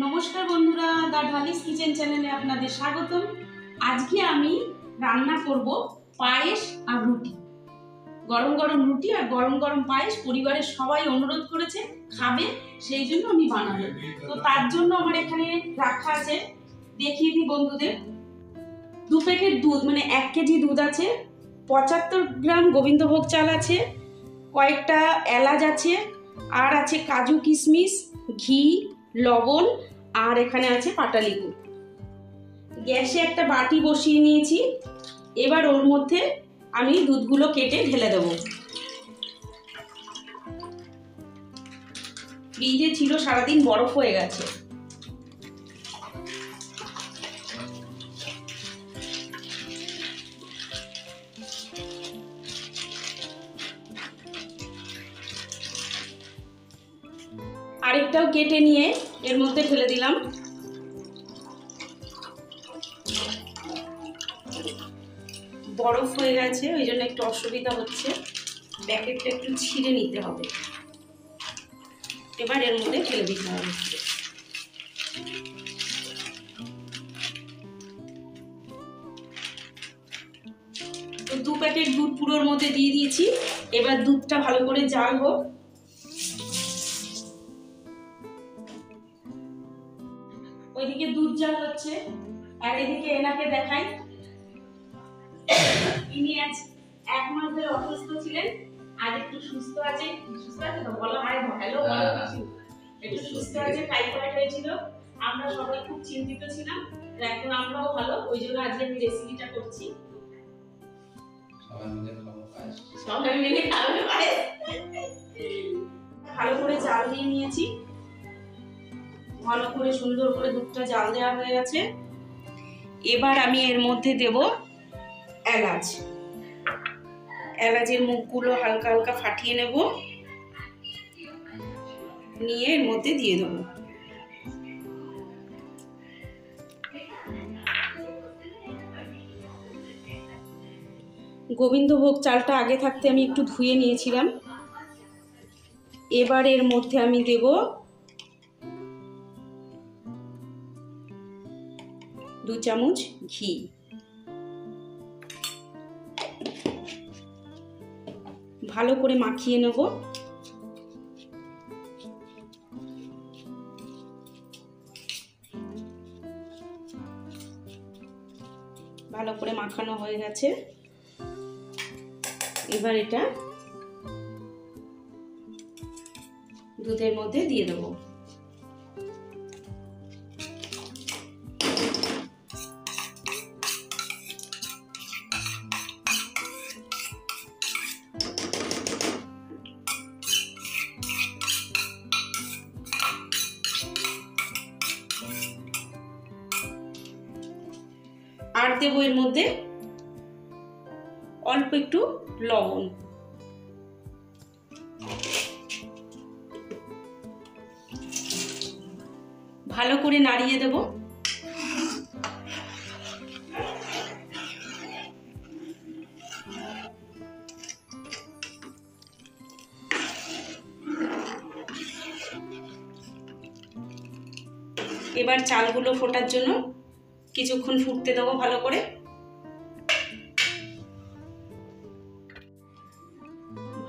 নমস্কার বন্ধুরা, দা ঢালিস কিচেন চ্যানেলে আপনাদের স্বাগতম। আজকে আমি রান্না করব পায়েস আর রুটি। গরম গরম রুটি আর গরম গরম পায়েস পরিবারের সবাই অনুরোধ করেছে খাবে, সেই জন্য আমি বানাবো। তো তার জন্য আমার এখানে রাখা আছে, দেখিয়ে দিই বন্ধুদের। 2 প্যাকেট দুধ, মানে 1 কেজি দুধ আছে, 75 গ্রাম গোবিন্দভোগ চাল আছে, কয়েকটা এলাচ আছে, আর আছে কাজু কিশমিশ, ঘি, লবণ, আর এখানে আছে পাটালি গুড়। গ্যাসে একটা বাটি বসিয়ে নিয়েছি। এবার ওর মধ্যে আমি দুধগুলো কেটে ঢেলে দেব। ফ্রিজে ছিল, সারাদিন বরফ হয়ে গেছে। আরেকটাও কেটে নিয়ে এর মধ্যে ঢেলে দিলাম। বরফ হয়ে গেছে, ওই জন্য একটু অসুবিধা হচ্ছে, প্যাকেটটা একটু ছিঁড়ে নিতে হবে। এবার এর মধ্যে ঢেলে দিতে হবে। তো 2 প্যাকেট দুধ পুরোর মধ্যে দিয়ে দিয়েছি। এবার দুধটা ভালো করে জাল হোক। ওইদিকে দুধ জাল হচ্ছে, আর এদিকে এনাকে দেখাই। ইনি আজ 1 মাস ধরে অসুস্থ ছিলেন, আজ একটু সুস্থ আছে। সুস্থ আছে তো বলো, হাই হ্যালো বলো কিছু। একটু সুস্থ আছে, টাইফয়েড হয়েছিল, আমরা সবাই খুব চিন্তিত ছিলাম। এখন আমরাও ভালো, ওই জন্য আজকে আমি রেসিপিটা করছি। সবাই মিলে খাবে পায়েস। ভালো করে জাল দিয়ে নিয়েছি, ভালো করে সুন্দর করে দুধটা জাল দেওয়া হয়ে গেছে। এবার আমি এর মধ্যে দেব এলাচ। এলাচের মুখগুলো হালকা হালকা ফাটিয়ে নেব, নিয়ে এর মধ্যে দিয়ে দেব। গোবিন্দভোগ চালটা আগে থাকতে আমি একটু ধুয়ে নিয়েছিলাম। এবার এর মধ্যে আমি দেব 2 চামচ ঘি। ভালো করে মাখিয়ে নেব। ভালো করে মাখানো হয়ে গেছে। এবার এটা দুধের মধ্যে দিয়ে দেব। আর দেব এর মধ্যে অল্প একটু লবণ। ভালো করে নাড়িয়ে দেব। এবার চালগুলো ফোটার জন্য কিছুক্ষণ ফুটতে দেবো ভালো করে।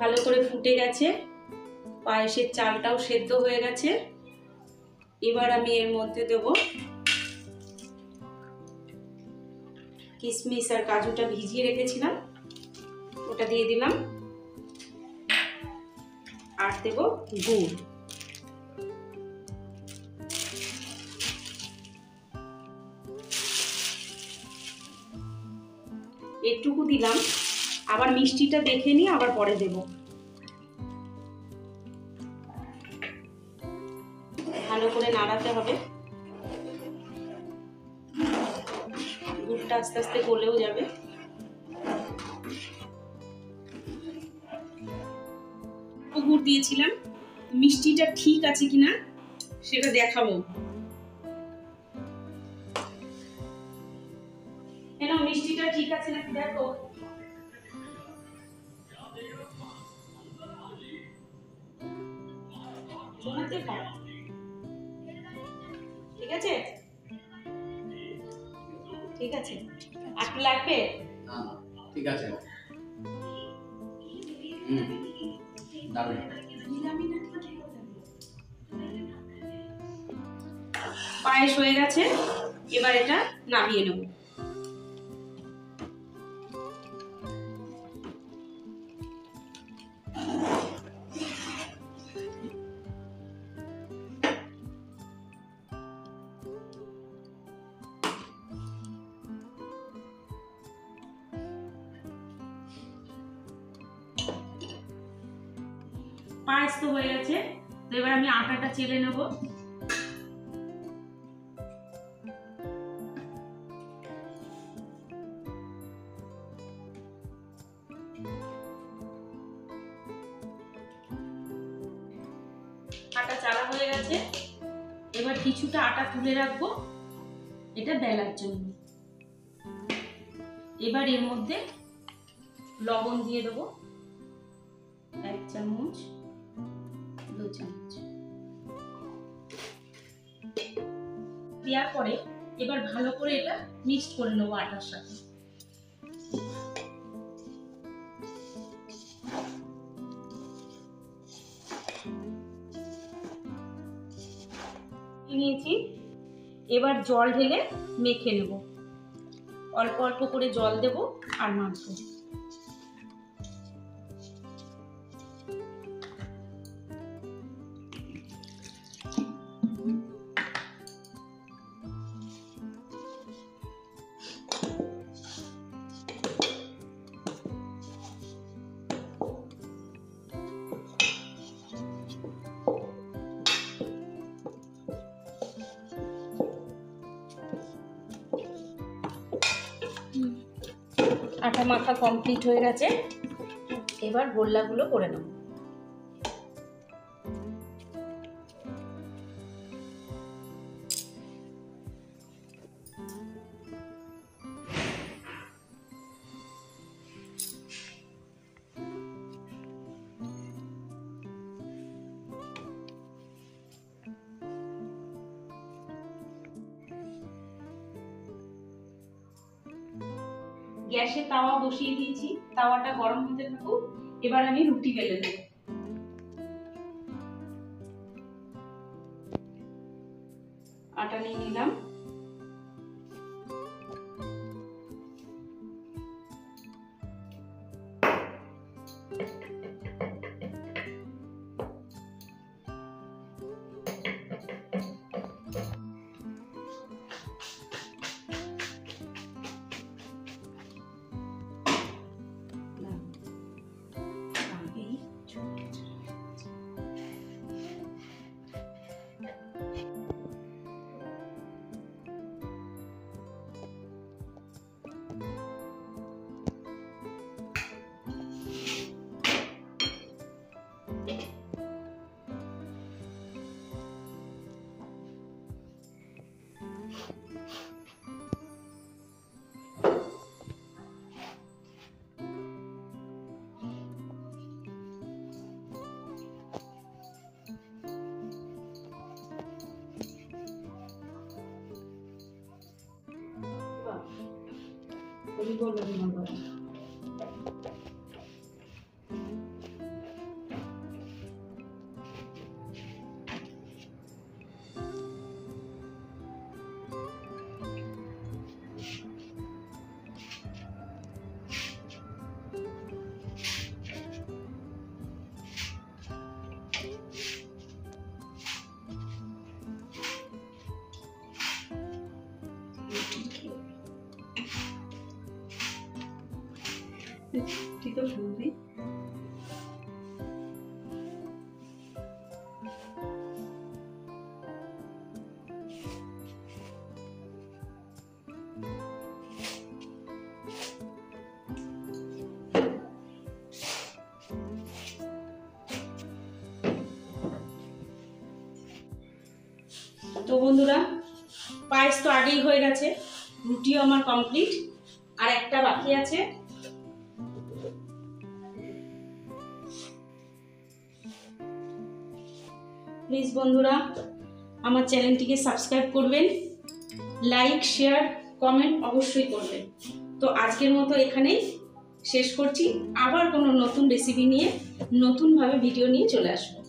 ভালো করে ফুটে গেছে, পায়েসের চালটাও সেদ্ধ হয়ে গেছে। এবার আমি এর মধ্যে দেব কিশমিশ আর কাজুটা ভিজিয়ে রেখেছিলাম, ওটা দিয়ে দিলাম। আর দেব গুড়। একটুকু দিলাম, আবার মিষ্টিটা দেখে নিয়ে আবার পরে দেব। ভালো করে নাড়াতে হবে, গুড়টা আস্তে আস্তে গলেও যাবে। গুড় দিয়েছিলাম, মিষ্টিটা ঠিক আছে কিনা সেটা দেখাবো। কেন মিষ্টিটা ঠিক আছে নাকি দেখো। ঠিক আছে, একটু লাগবে? ঠিক আছে। পায়েস হয়ে গেছে, এবার এটা নামিয়ে নেব। পায়েস তো হয়ে গেছে, তো এবার আমি আটাটা চেলে নেব। আটা চালা হয়ে গেছে, এবার কিছুটা আটা তুলে রাখবো এটা বেলার জন্য। এবার এর মধ্যে লবণ দিয়ে দেবো 1 চামচ, 2 চামচ দেওয়ার পরে এবার ভালো করে এটা মিক্সড করে নেবো আটার সাথে। নিয়েছি, এবার জল ঢেলে মেখে নেব। অল্প অল্প করে জল দেব আর মাখবো। আটা মাখা কমপ্লিট হয়ে গেছে, এবার গোল্লাগুলো করে নেব। গ্যাসে তাওয়া বসিয়ে দিয়েছি, তাওয়াটা গরম হতে থাকুক, এবার আমি রুটি বেলে নেব। আটা নিয়ে নিলাম, ঠিক আছে শুনবি। তো বন্ধুরা, পায়েস তো আগেই হয়ে গেছে, রুটিও আমার কমপ্লিট, আর একটা বাকি আছে। প্লিজ বন্ধুরা আমার চ্যানেলটিকে সাবস্ক্রাইব করবেন, লাইক শেয়ার কমেন্ট অবশ্যই করবেন। তো আজকের মতো এখানেই শেষ করছি। আবার কোনো নতুন রেসিপি নিয়ে নতুনভাবে ভিডিও নিয়ে চলে আসবো।